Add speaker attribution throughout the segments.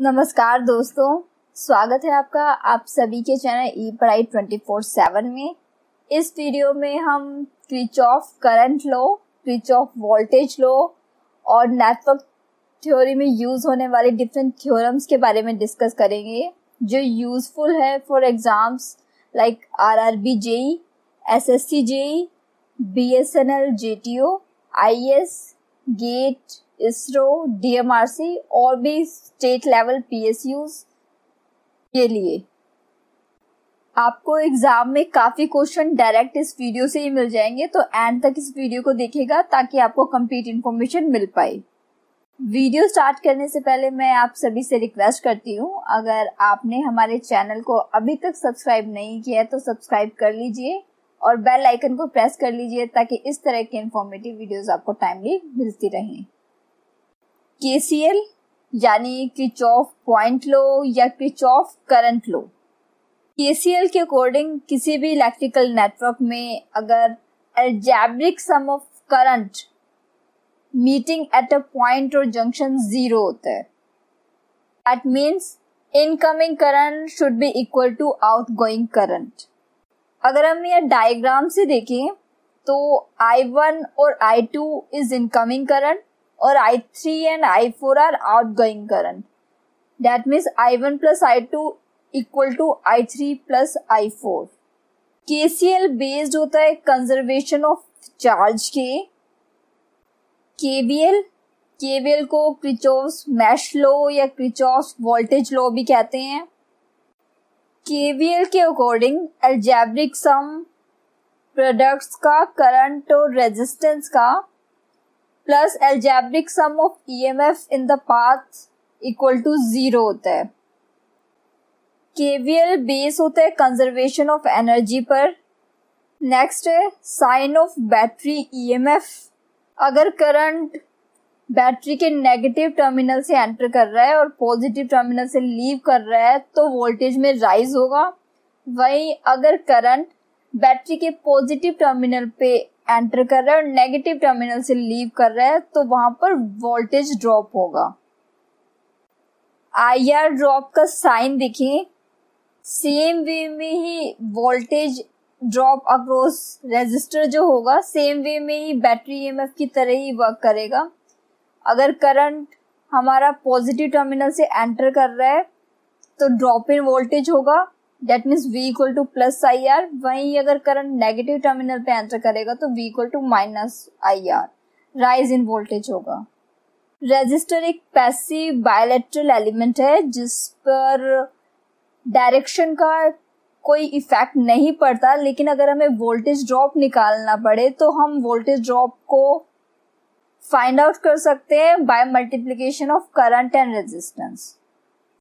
Speaker 1: नमस्कार दोस्तों, स्वागत है आपका आप सभी के चैनल ई पढ़ाई 24/7 में। इस वीडियो में हम Kirchhoff current law, Kirchhoff voltage law और नेटवर्क थ्योरी में यूज होने वाले डिफरेंट थ्योरम्स के बारे में डिस्कस करेंगे जो यूजफुल है for exams like RRB JE, SSC JE, BSNL JTO, IAS, GATE, ISRO, DMRC और भी स्टेट लेवल पीएसयूज के लिए। आपको एग्जाम में काफी क्वेश्चन डायरेक्ट इस वीडियो से ही मिल जाएंगे, तो एंड तक इस वीडियो को देखिएगा ताकि आपको कंप्लीट इन्फॉर्मेशन मिल पाए। वीडियो स्टार्ट करने से पहले मैं आप सभी से रिक्वेस्ट करती हूँ, अगर आपने हमारे चैनल को अभी तक सब्सक्राइब नहीं किया है तो सब्सक्राइब कर लीजिए और बेल आइकन को प्रेस कर लीजिए ताकि इस तरह के इन्फॉर्मेटिव वीडियोस आपको टाइमली मिलती रहें। केसीएल यानी किरचॉफ पॉइंट लॉ या किरचॉफ करंट लॉ। केसीएल के अकॉर्डिंग किसी भी इलेक्ट्रिकल नेटवर्क में अगर algebraic sum of current meeting at a point और जंक्शन 0 होता है, that means incoming current should be equal to outgoing current. अगर हम यह डायग्राम से देखें तो I1 और I2 इज इनकमिंग करंट और I3 and I4 are outgoing current. That means I1 plus I2 equal to I3 plus I4। KCL based होता है कंजर्वेशन ऑफ चार्ज के। केवीएल को किरचॉफ्स मेश लॉ या किरचॉफ्स वोल्टेज लॉ भी कहते हैं। KVL के अकॉर्डिंग अलजेब्रिक सम प्रोडक्ट्स का करंट और रेजिस्टेंस का plus algebraic sum of EMF in the path equal to 0 होता है। केवीएल बेस होता है कंजर्वेशन ऑफ एनर्जी पर। नेक्स्ट है साइन ऑफ बैटरी ईएमएफ। अगर करंट बैटरी के नेगेटिव टर्मिनल से एंटर कर रहा है और पॉजिटिव टर्मिनल से लीव कर रहा है तो वोल्टेज में राइज होगा। वहीं अगर करंट बैटरी के पॉजिटिव टर्मिनल पे एंटर कर रहा है और नेगेटिव टर्मिनल से लीव कर रहा है तो वहां पर वोल्टेज ड्रॉप होगा। आईआर ड्रॉप का साइन देखें, सेम वे में ही वोल्टेज ड्रॉप अक्रॉस रेजिस्टर जो होगा सेम वे में ही बैटरी ईएमएफ की तरह ही वर्क करेगा। अगर करंट हमारा पॉजिटिव टर्मिनल से एंटर कर रहा है तो ड्रॉप इन वोल्टेज होगा, that means V equal to plus IR। वहीं अगर करंट नेगेटिव टर्मिनल पे एंटर करेगा तो V equal to minus IR, rise in voltage होगा। रेजिस्टर एक पैसिव बायलेटरल एलिमेंट है जिस पर डायरेक्शन का कोई इफेक्ट नहीं पड़ता, लेकिन अगर हमें वोल्टेज ड्रॉप निकालना पड़े तो हम वोल्टेज ड्रॉप को फाइंड आउट कर सकते हैं by multiplication of current and resistance.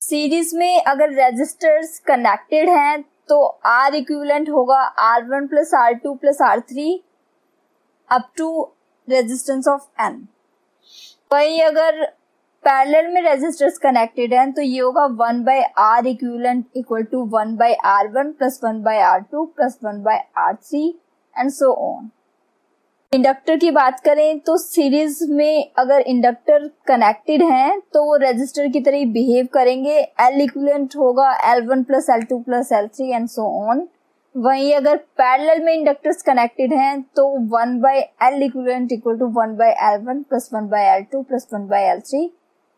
Speaker 1: Series में अगर रेजिस्टर्स कनेक्टेड हैं तो R इक्विवेलेंट होगा R1 plus R2 plus R3 up to resistance of N। वहीं अगर पैरेलल में रेजिस्टर्स कनेक्टेड हैं तो ये होगा 1 by R equivalent equal to 1 by R1 plus 1 by R2 plus 1 by R3 and so on. Inductor की बात करें तो सीरीज में अगर इंडक्टर कनेक्टेड हैं तो वो रेजिस्टर की तरह बिहेव करेंगे। L इक्विवेलेंट होगा L1 plus L2 plus L3 and so on. वहीं अगर पैरेलल में इंडक्टर्स कनेक्टेड हैं तो 1 by L equivalent equal to 1 by L1 plus 1 by L2 plus 1 by L3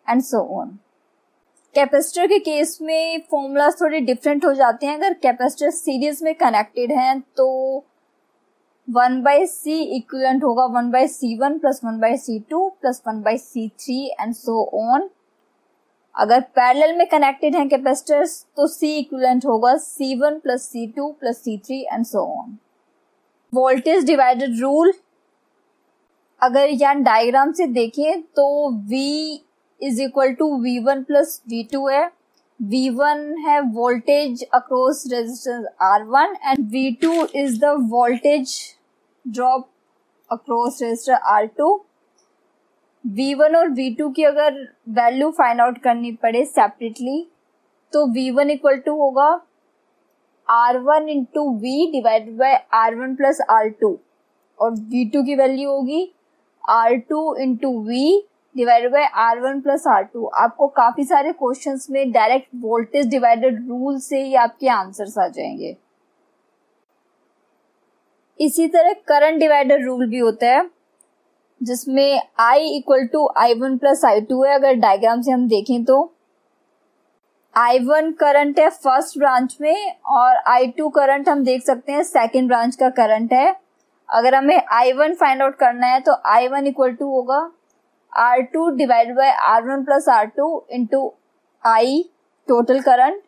Speaker 1: and so on. Capacitor के case में formula थोड़े different हो जाते हैं। अगर कैपेसिटर सीरीज में कनेक्टेड हैं तो 1 बाय C इक्विवेलेंट होगा 1 by C1 plus 1 by C2 plus 1 by C3 and so on. अगर पैरेलल में कनेक्टेड हैं कैपेसिटर्स तो C इक्विवेलेंट होगा C1 plus C2 plus C3 and so on. Voltage divider rule अगर यहाँ डायग्राम से देखें तो V is equal to V1 plus V2 है। V1 है voltage across resistance R1 and V2 is the voltage drop across resistor R2। V1 और V2 की अगर वैल्यू फाइंड आउट करनी पड़े सेपरेटली तो V1 इक्वल टू होगा R1 into V divided by R1 plus R2 और V2 की value होगी R2 into V divided by R1 plus R2। आपको काफी सारे क्वेश्चंस में डायरेक्ट वोल्टेज डिवाइडेड रूल से ही आपके आंसर्स आ जाएंगे। इसी तरह करंट डिवाइडेड रूल भी होता है जिसमें I equal to I1 plus I2 है। अगर डायग्राम से हम देखें तो I1 करंट है फर्स्ट ब्रांच में और I2 करंट हम देख सकते हैं सेकेंड ब्रांच का करंट है। अगर हमें I1 फाइंड आउट करना है तो I1 इक्वल टू होगा R2 divide by R1 plus R2 into I total current,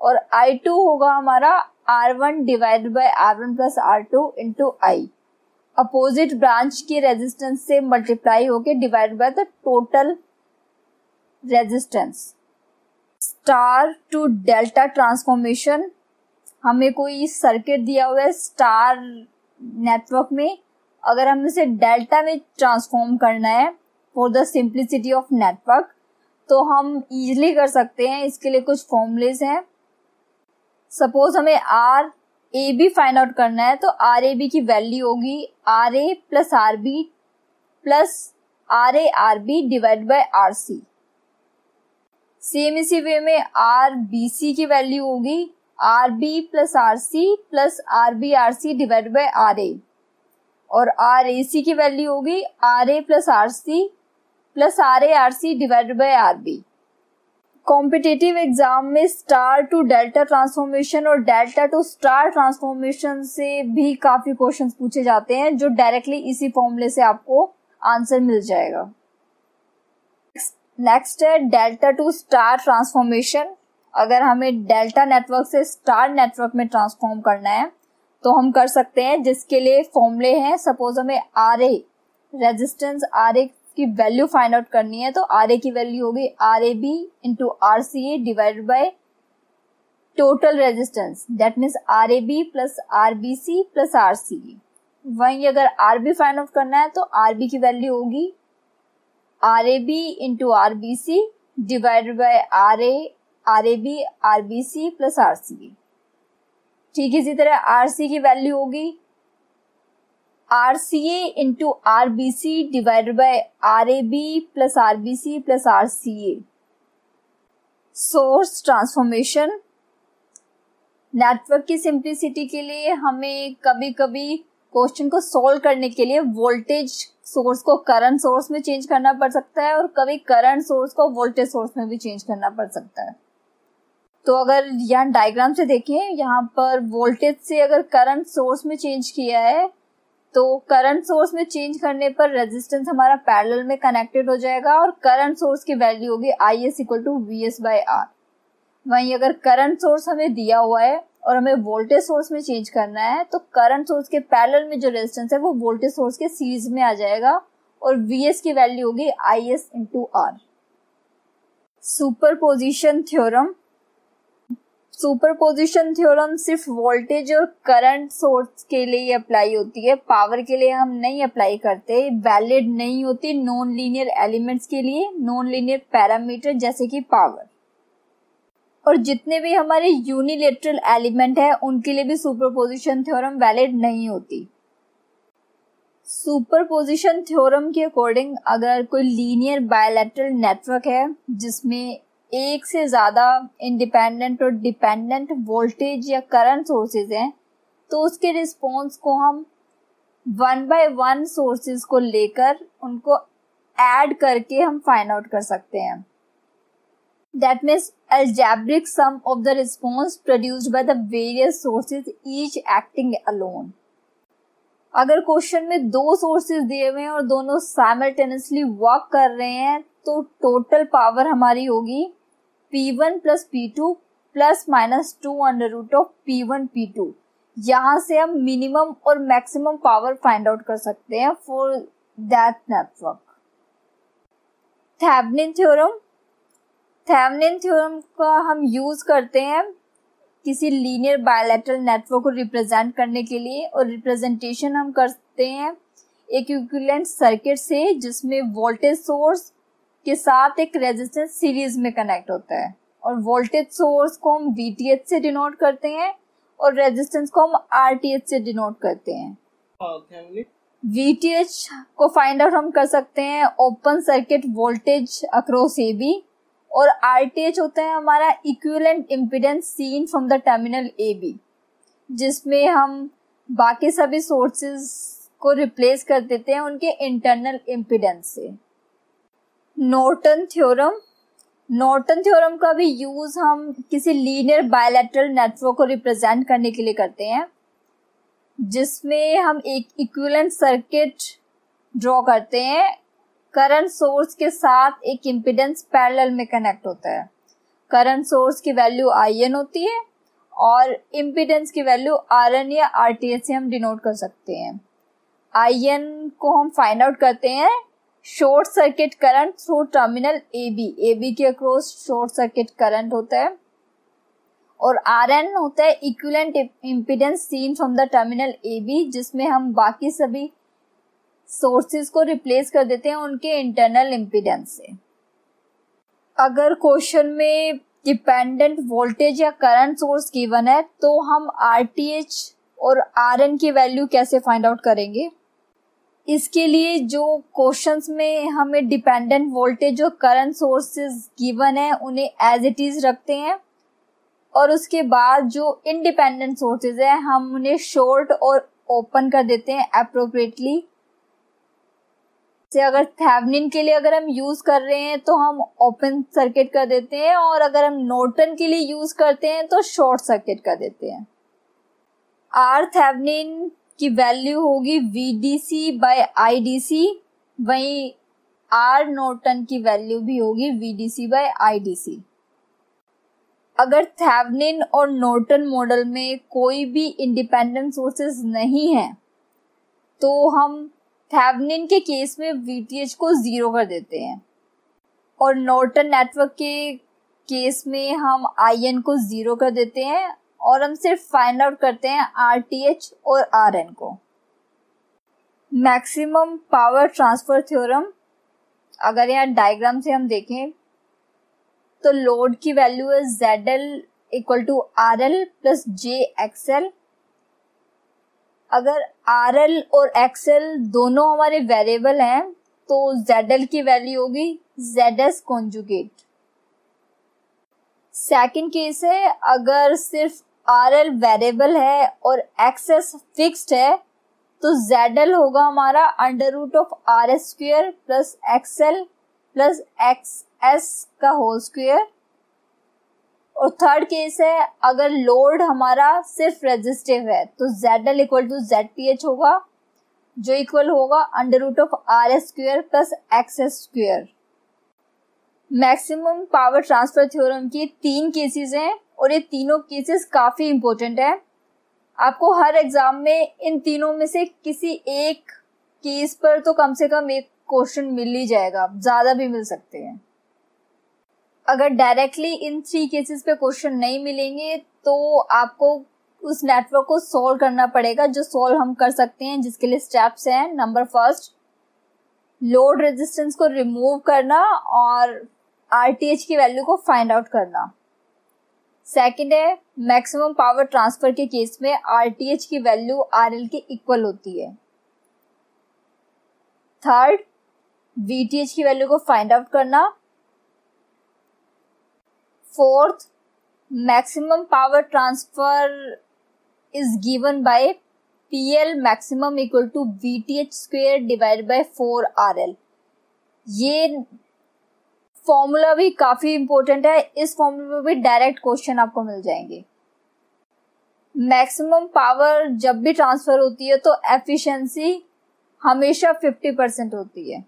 Speaker 1: और I2 होगा हमारा R1 divide by R1 plus R2 into I opposite branch के रेजिस्टेंस से मल्टीप्लाई होके divide by the total resistance. Star to delta transformation, हमें कोई circuit दिया हुआ है स्टार नेटवर्क में, अगर हमें इसे डेल्टा में ट्रांसफॉर्म करना है for the simplicity of network तो हम इजीली कर सकते हैं। इसके लिए कुछ फॉर्मूलेज हैं। सपोज हमें R A B find out करना है तो आर ए बी की वैल्यू होगी R A plus R B plus R A R B divide by R C. Same इसी वे में आर बी सी की वैल्यू होगी R B plus R C plus R B R C divide by R A, और R A C की value होगी R A plus R C plus R A R C divide by R B. Competitive exam में star to delta transformation और delta to star transformation से भी काफी questions पूछे जाते हैं जो डायरेक्टली इसी फॉर्मूले से आपको आंसर मिल जाएगा। नेक्स्ट है डेल्टा टू स्टार ट्रांसफॉर्मेशन। अगर हमें डेल्टा नेटवर्क से स्टार नेटवर्क में ट्रांसफॉर्म करना है तो हम कर सकते हैं, जिसके लिए फॉर्मूले हैं। सपोज हमें R A resistance R A की वैल्यू फाइंड आउट करनी है तो आर ए की वैल्यू होगी R A B into R C A divided by total resistance, that means R A B plus R B C plus R C A. वहीं अगर R B find out करना है तो आर बी की value होगी R A B into R B C divided by R A B R B C plus R C A. ठीक, इसी तरह आर सी की वैल्यू होगी are C A into R B C divided by R A B plus R B C plus R C A. Source transformation, network की simplicity के लिए हमें कभी कभी क्वेश्चन को सॉल्व करने के लिए वोल्टेज सोर्स को करंट सोर्स में चेंज करना पड़ सकता है और कभी करंट सोर्स को वोल्टेज सोर्स में भी चेंज करना पड़ सकता है। तो अगर यहाँ डायग्राम से देखें, यहाँ पर वोल्टेज से अगर करंट सोर्स में चेंज किया है तो करंट सोर्स में चेंज करने पर रेजिस्टेंस हमारा पैरेलल में कनेक्टेड हो जाएगा और करंट सोर्स की वैल्यू होगी I S equal to V S by R. वहीं अगर करंट सोर्स हमें दिया हुआ है और हमें वोल्टेज सोर्स में चेंज करना है तो करंट सोर्स के पैरेलल में जो रेजिस्टेंस है वो वोल्टेज सोर्स के सीरीज में आ जाएगा और वी एस की वैल्यू होगी I S into R. Superposition theorem, superposition theorem सिर्फ वोल्टेज और करंट सोर्स के लिए अप्लाई होती है, पावर के लिए हम नहीं अप्लाई करते। वैलिड नहीं होती नॉन लीनियर एलिमेंट्स के लिए, नॉन लीनियर पैरामीटर जैसे कि पावर। और जितने भी हमारे यूनिलेटरल एलिमेंट है उनके लिए भी सुपरपोजिशन थ्योरम वैलिड नहीं होती। सुपरपोजिशन थ्योरम के अकॉर्डिंग अगर कोई लीनियर बायलैटरल नेटवर्क है जिसमें एक से ज्यादा इंडिपेंडेंट और डिपेंडेंट वोल्टेज या करंट सोर्सेज हैं तो उसके रिस्पॉन्स को हम 1 by 1 सोर्सेज को लेकर उनको ऐड करके हम फाइंड आउट कर सकते हैं। That means algebraic sum of the response produced by the various sources each acting alone। अगर क्वेश्चन में दो सोर्सेज दिए हुए हैं और दोनों साइमल्टेनियसली वर्क कर रहे हैं तो टोटल पावर हमारी होगी P1 plus P2 plus minus 2 under root of P1 P2। यहाँ से हम मिनिमम और मैक्सिमम पावर फाइंड आउट कर सकते हैं for that network. Thevenin theorem, Thevenin theorem का हम यूज करते हैं किसी लीनियर बायलैटरल नेटवर्क को रिप्रेजेंट करने के लिए, और रिप्रेजेंटेशन हम करते हैं एक इक्विवेलेंट सर्किट से जिसमें वोल्टेज सोर्स के साथ एक रेजिस्टेंस सीरीज में कनेक्ट होता है, और वोल्टेज सोर्स को हम VTH से डिनोट करते हैं और रेजिस्टेंस को हम RTH से डिनोट करते हैं। VTH को फाइंड आउट हम कर सकते हैं open circuit voltage across AB, और RTH होता है हमारा equivalent impedance seen from the terminal AB, जिसमें हम बाकी सभी सोर्सेज को रिप्लेस कर देते हैं उनके इंटरनल इम्पीडेंस से। नॉर्टन थ्योरम का भी यूज हम किसी लीनियर बायलैटरल नेटवर्क को रिप्रेजेंट करने के लिए करते हैं, जिसमें हम एक इक्विवेलेंट सर्किट ड्रॉ करते हैं। करंट सोर्स के साथ एक इम्पीडेंस पैरेलल में कनेक्ट होता है। करंट सोर्स की वैल्यू IN होती है और इम्पीडेंस की वैल्यू RN या RTH से हम डिनोट कर सकते हैं। IN को हम फाइंड आउट करते हैं short circuit current through terminal AB के अक्रॉस शॉर्ट सर्किट करंट होता है, और RN होता है equivalent impedance seen from the terminal AB, जिसमें हम बाकी सभी सोर्सेज को रिप्लेस कर देते हैं उनके इंटरनल इम्पीडेंस से। अगर क्वेश्चन में डिपेंडेंट वोल्टेज या करंट सोर्स गिवन है तो हम RTH और RN की वैल्यू कैसे फाइंड आउट करेंगे? इसके लिए जो क्वेश्चंस में हमें डिपेंडेंट वोल्टेज और करंट सोर्सेज गिवन है उन्हें एज इट इज रखते हैं, और उसके बाद जो इंडिपेंडेंट सोर्सेज है हम उन्हें शॉर्ट और ओपन कर देते हैं अप्रोप्रिएटली। से अगर थेवेनिन के लिए अगर हम यूज कर रहे हैं तो हम ओपन सर्किट कर देते हैं, और अगर हम नॉर्टन के लिए यूज करते हैं तो शॉर्ट सर्किट कर देते हैं। R थेवेनिन की वैल्यू होगी VDC/IDC, वहीं R नॉर्टन की वैल्यू भी होगी VDC/IDC। अगर थेवेनिन और नॉर्टन मॉडल में कोई भी इंडिपेंडेंट सोर्सेज नहीं है तो हम थेवेनिन के केस में VTH को 0 कर देते हैं, और नॉर्टन नेटवर्क के केस में हम IN को 0 कर देते हैं, और हम सिर्फ फाइंड आउट करते हैं RTH और RN को। मैक्सिमम पावर ट्रांसफर थ्योरम, अगर यहाँ डायग्राम से हम देखें तो लोड की वैल्यू है ZL = RL + jXL। अगर RL और XL दोनों हमारे वेरिएबल हैं तो ZL की वैल्यू होगी ZS कॉन्जुगेट। सेकंड केस है, अगर सिर्फ RL वेरिएबल है और XS फिक्स्ड है तो ZL होगा हमारा √RS² + XL + XS का होल स्क्वायर। और थर्ड केस है, अगर लोड हमारा सिर्फ रेजिस्टिव है तो ZL = ZTH होगा, जो इक्वल होगा √RS² + XS²। Maximum power transfer theorem की 3 केसेस हैं, और ये तीनों केसेस काफी इंपॉर्टेंट है। आपको हर एग्जाम में इन तीनों में से किसी एक केस पर तो कम से कम एक क्वेश्चन मिल ही जाएगा, ज्यादा भी मिल सकते हैं। अगर डायरेक्टली इन 3 केसेस पे क्वेश्चन नहीं मिलेंगे तो आपको उस नेटवर्क को सॉल्व करना पड़ेगा, जो सॉल्व हम कर सकते हैं, जिसके लिए स्टेप्स हैं। नंबर फर्स्ट, लोड रेजिस्टेंस को रिमूव करना और RTH की वैल्यू को फाइंड आउट करना। सेकंड है, मैक्सिमम पावर ट्रांसफर के केस में RTH की वैल्यू RL के इक्वल होती है। थर्ड, VTH की वैल्यू को फाइंड आउट करना। Fourth, maximum power transfer is given by PL maximum = VTH² / 4RL। ये फॉर्मूला भी काफी इंपॉर्टेंट है, इस फॉर्मूला में भी डायरेक्ट क्वेश्चन आपको मिल जाएंगे। मैक्सिमम पावर जब भी ट्रांसफर होती है तो एफिशिएंसी हमेशा 50% होती है।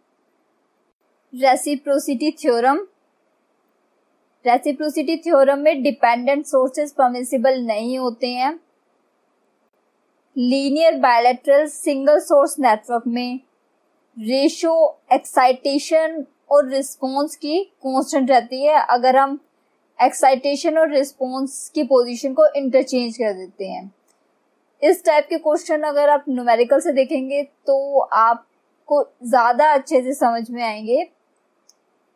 Speaker 1: रेसिप्रोसिटी थ्योरम में डिपेंडेंट सोर्सेज परमिसिबल नहीं होते हैं। Linear bilateral single source network में रेशियो एक्साइटेशन और रिस्पॉन्स की कांस्टेंट रहती है, अगर हम एक्साइटेशन और रिस्पॉन्स की पोजीशन को इंटरचेंज कर देते हैं। इस टाइप के क्वेश्चन अगर आप न्यूमेरिकल से देखेंगे तो आपको ज़्यादा अच्छे से समझ में आएंगे,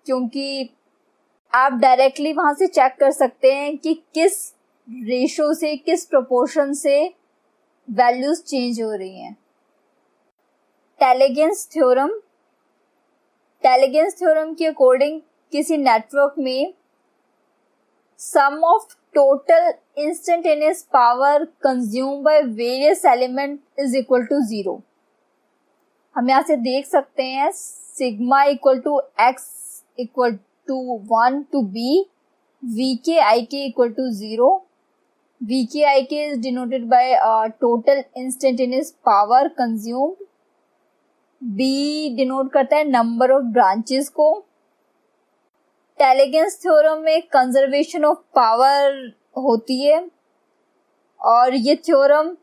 Speaker 1: क्योंकि आप डायरेक्टली वहां से चेक कर सकते हैं कि किस रेशियो से, किस प्रोपोर्शन से वैल्यूज चेंज हो रही हैं। टैलेगेंस थ्योरम के अकॉर्डिंग किसी नेटवर्क में sum of total instantaneous power consume by various element is equal to 0। हम यहाँ से देख सकते हैं sigma equal to x equal to 1 to B, VK I K equal to 0। VK I K is denoted by total instantaneous power consumed. B denote करता है number of branches को। Tellegen's theorem में कंजर्वेशन ऑफ पावर होती है और ये theorem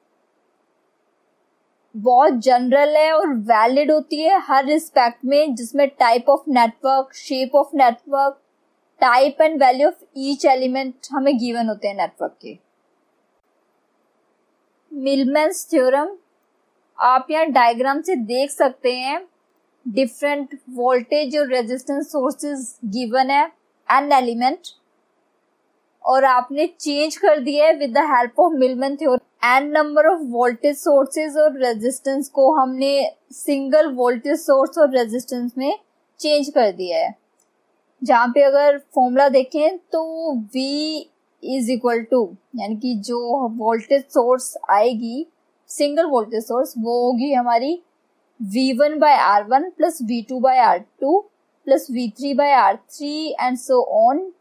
Speaker 1: बहुत general है और वैलिड होती है हर रिस्पेक्ट में, जिसमें type of network, shape of network, type and value of each element हमें गिवन होते हैं नेटवर्क के। मिलमैन्स थ्योरम आप यहाँ डायग्राम से देख सकते हैं, डिफरेंट वोल्टेज और रेजिस्टेंस सोर्सेज गिवन है एन एलिमेंट, और आपने चेंज कर दिया है with the help of Millman theorem. N number of voltage sources और रेजिस्टेंस को हमने सिंगल वोल्टेज सोर्स और रेजिस्टेंस में चेंज कर दिया है। जहाँ पे अगर फॉर्मूला देखें तो V इज इक्वल टू, यानी कि जो वोल्टेज सोर्स आएगी सिंगल वोल्टेज सोर्स वो होगी हमारी V1 by R1 plus V2 by R2 plus V3 by R3 and so on,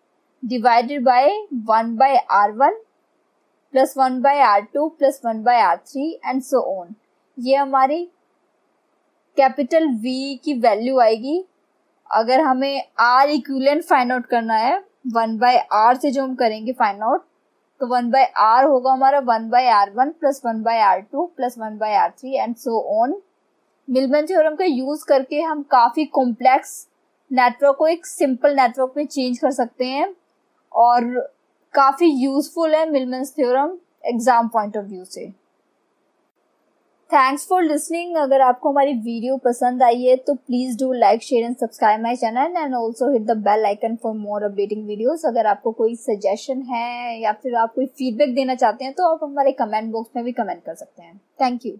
Speaker 1: divided by 1 by R1 plus 1 by R2 plus 1 by R3 and so on. ये हमारी capital V की value आएगी। अगर हमें R equivalent find out करना है 1 by R से जो हम करेंगे फाइंड आउट, तो 1 by R होगा हमारा 1 by R1 plus 1 by R2 plus 1 by R3 and so on. Milman theorem का यूज करके हम काफी कॉम्प्लेक्स नेटवर्क को एक सिंपल नेटवर्क में चेंज कर सकते हैं और काफी यूजफुल है Millman theorem exam point of view से। Thanks for listening. अगर आपको हमारी वीडियो पसंद आई है तो please do like, share and subscribe my channel and also hit the bell icon for more updating videos. अगर आपको कोई सजेशन है या फिर आप कोई फीडबैक देना चाहते हैं तो आप हमारे कमेंट बॉक्स में भी कमेंट कर सकते हैं। Thank you.